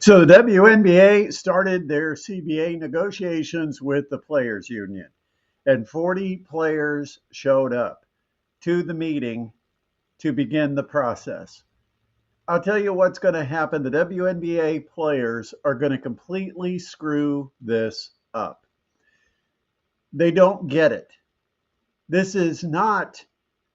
So the WNBA started their CBA negotiations with the players union, and 40 players showed up to the meeting to begin the process. I'll tell you what's going to happen. The WNBA players are going to completely screw this up. They don't get it. This is not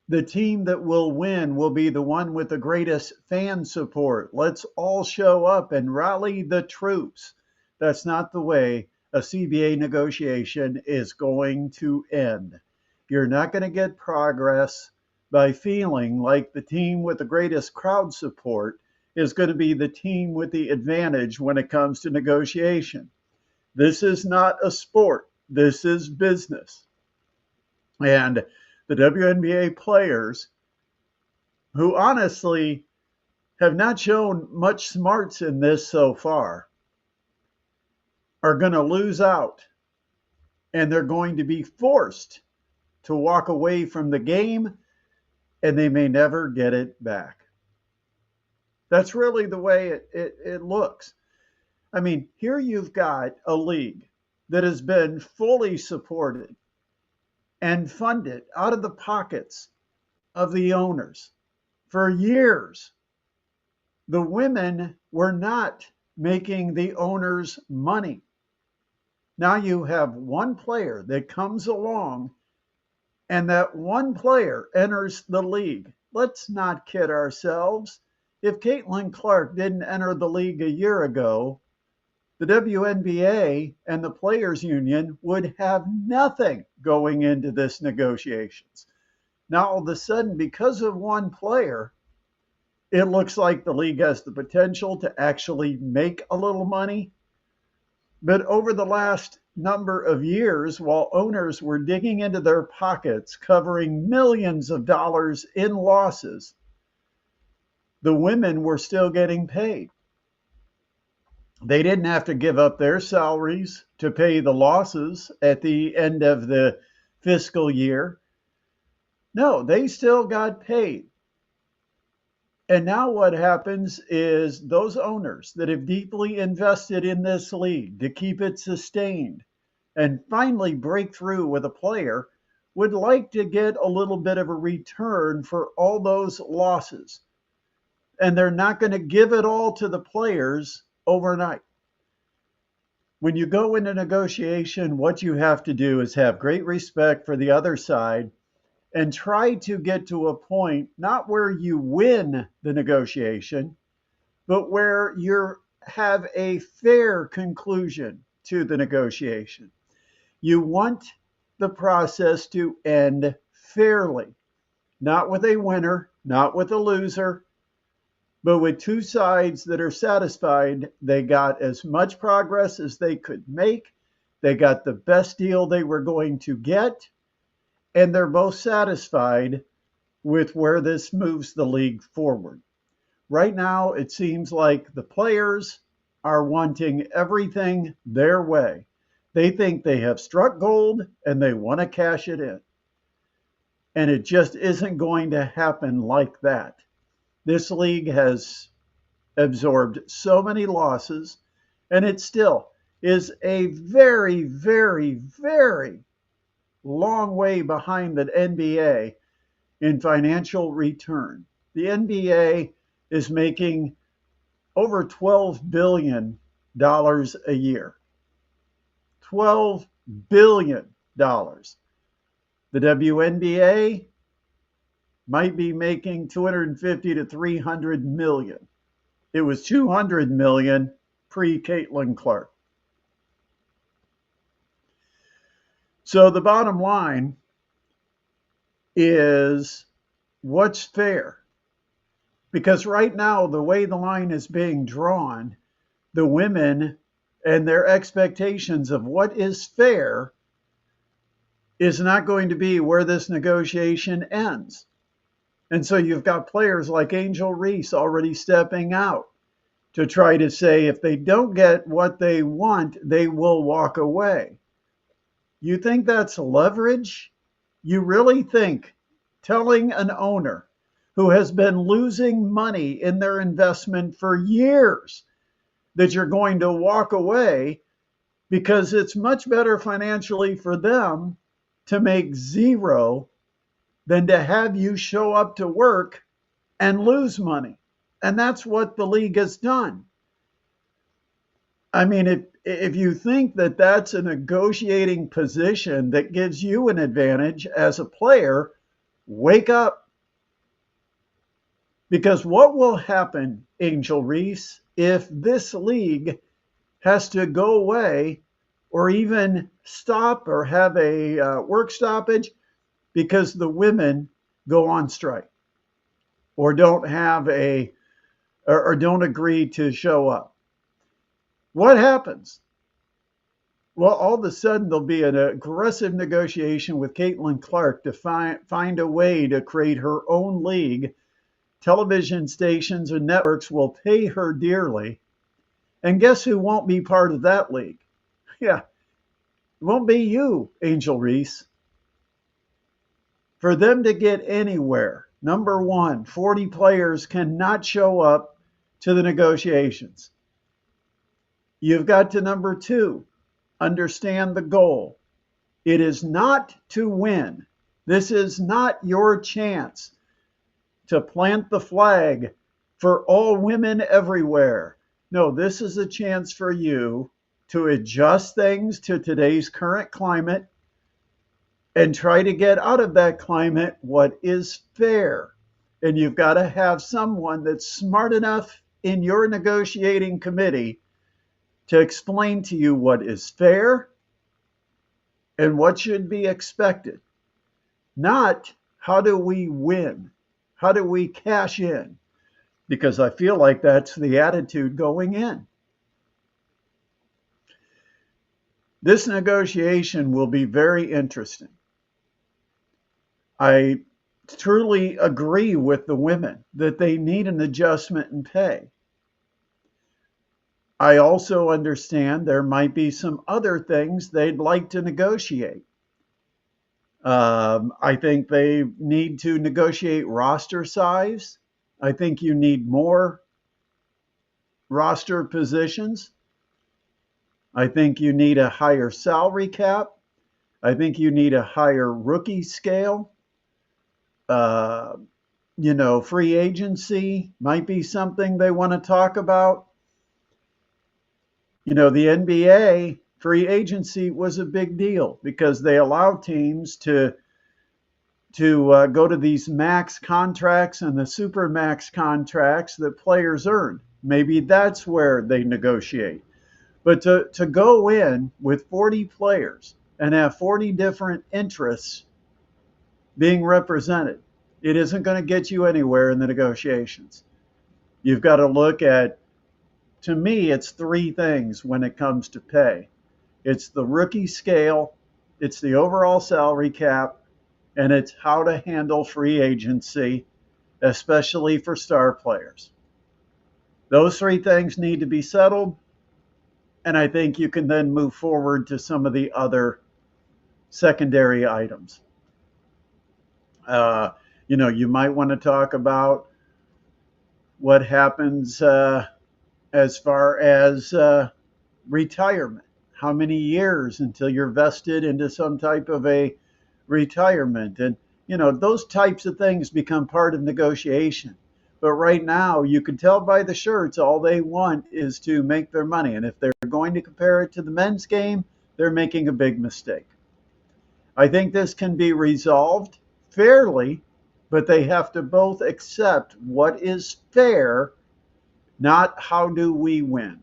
the team that will be the one with the greatest fan support. Let's all show up and rally the troops. That's not the way a CBA negotiation is going to end. You're not going to get progress by feeling like the team with the greatest crowd support is going to be the team with the advantage when it comes to negotiation. This is not a sport. This is business. And the WNBA players, who honestly have not shown much smarts in this so far, are going to lose out, and they're going to be forced to walk away from the game, and they may never get it back. That's really the way it looks. I mean, here you've got a league that has been fully supported and funded out of the pockets of the owners for years. The women were not making the owners money. Now you have one player that comes along, and that one player enters the league. Let's not kid ourselves. If Caitlin Clark didn't enter the league a year ago, the WNBA and the Players Union would have nothing going into this negotiations. Now, all of a sudden, because of one player, it looks like the league has the potential to actually make a little money. But over the last number of years, while owners were digging into their pockets, covering millions of dollars in losses, the women were still getting paid. They didn't have to give up their salaries to pay the losses at the end of the fiscal year. No, they still got paid. And now what happens is those owners that have deeply invested in this league to keep it sustained and finally break through with a player would like to get a little bit of a return for all those losses. And they're not going to give it all to the players overnight. When you go into negotiation, what you have to do is have great respect for the other side and try to get to a point not where you win the negotiation, but where you have a fair conclusion to the negotiation. You want the process to end fairly, not with a winner, not with a loser, but with two sides that are satisfied they got as much progress as they could make, they got the best deal they were going to get, and they're both satisfied with where this moves the league forward. Right now, it seems like the players are wanting everything their way. They think they have struck gold and they want to cash it in. And it just isn't going to happen like that. This league has absorbed so many losses, and it still is a very, very, very long way behind the NBA in financial return. The NBA is making over $12 billion a year. $12 billion. The WNBA might be making 250 to 300 million. It was 200 million pre-Caitlin Clark. So the bottom line is what's fair? Because right now, the way the line is being drawn, the women and their expectations of what is fair is not going to be where this negotiation ends. And so you've got players like Angel Reese already stepping out to try to say if they don't get what they want, they will walk away. You think that's leverage? You really think telling an owner who has been losing money in their investment for years that you're going to walk away because it's much better financially for them to make zero than to have you show up to work and lose money. And that's what the league has done. I mean, if you think that that's a negotiating position that gives you an advantage as a player, wake up. Because what will happen, Angel Reese, if this league has to go away or even stop or have a work stoppage because the women go on strike or don't have a or don't agree to show up? What happens? Well, all of a sudden there'll be an aggressive negotiation with Caitlin Clark to find a way to create her own league. Television stations and networks will pay her dearly. And guess who won't be part of that league? Yeah, it won't be you, Angel Reese. For them to get anywhere, number one, 40 players cannot show up to the negotiations. You've got to, number two, understand the goal. It is not to win. This is not your chance to plant the flag for all women everywhere. No, this is a chance for you to adjust things to today's current climate and try to get out of that climate what is fair. And you've got to have someone that's smart enough in your negotiating committee to explain to you what is fair and what should be expected. Not how do we win? How do we cash in? Because I feel like that's the attitude going in. This negotiation will be very interesting. I truly agree with the women that they need an adjustment in pay. I also understand there might be some other things they'd like to negotiate. I think they need to negotiate roster size. I think you need more roster positions. I think you need a higher salary cap. I think you need a higher rookie scale. Free agency might be something they want to talk about. The NBA free agency was a big deal because they allowed teams to go to these max contracts and the super max contracts that players earn. Maybe that's where they negotiate. But to go in with 40 players and have 40 different interests being represented, it isn't going to get you anywhere in the negotiations. You've got to look at, to me, it's three things when it comes to pay. It's the rookie scale, it's the overall salary cap, and it's how to handle free agency, especially for star players. Those three things need to be settled, and I think you can then move forward to some of the other secondary items. You might want to talk about what happens as far as retirement. How many years until you're vested into some type of a retirement? And, those types of things become part of negotiation. But right now, you can tell by the shirts, all they want is to make their money. And if they're going to compare it to the men's game, they're making a big mistake. I think this can be resolved fairly, but they have to both accept what is fair, not how do we win.